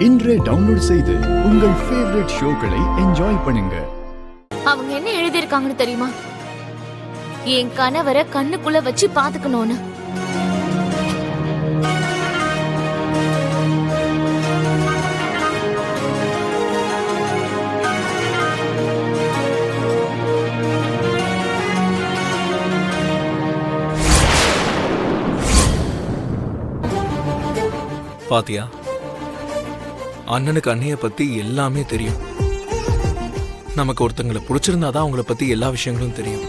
இன்றே டவுன்லோட் செய்து உங்கள் ஃபேவரட் ஷோக்களை என்ஜாய் பண்ணுங்க. அவங்க என்ன எழுதிருக்காங்கன்னு தெரியுமா? என் கணவரை கண்ணுக்குள்ள வச்சு பாத்துக்கணும்னு. பாத்தியா, அண்ணனுக்கு அண்ணைய பத்தி எல்லாமே தெரியும். நமக்கு ஒருத்தங்களை பிடிச்சிருந்தாதான் அவங்கள பத்தி எல்லா விஷயங்களும் தெரியும்.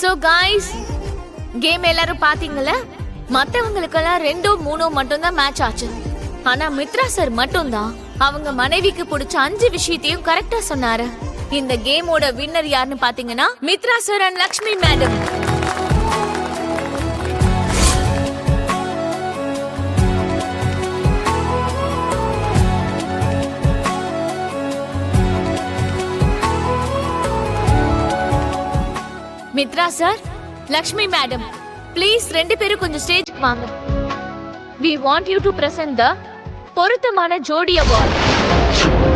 சோ गाइस, கேம் எல்லாரும் பாத்தீங்களா? மத்தவங்களுக்கெல்லாம் 2-3 மட்டும் தான் மேட்ச் ஆச்சு. ஆனா மித்ரா சார் மட்டும்தான் அவங்க மனைவிக்கு பிடிச்ச 5 விஷயத்தையும் கரெக்டா சொன்னாரு. இந்த கேமோட வின்னர் யாருன்னு பாத்தீங்கன்னா Mitra sir and Lakshmi madam. Mitra sir, Lakshmi madam, please 2 பேரும் கொஞ்சம் ஸ்டேஜ்க்கு வாங்க. We want you to present the பொருத்தமான ஜோடி அவார்ட்.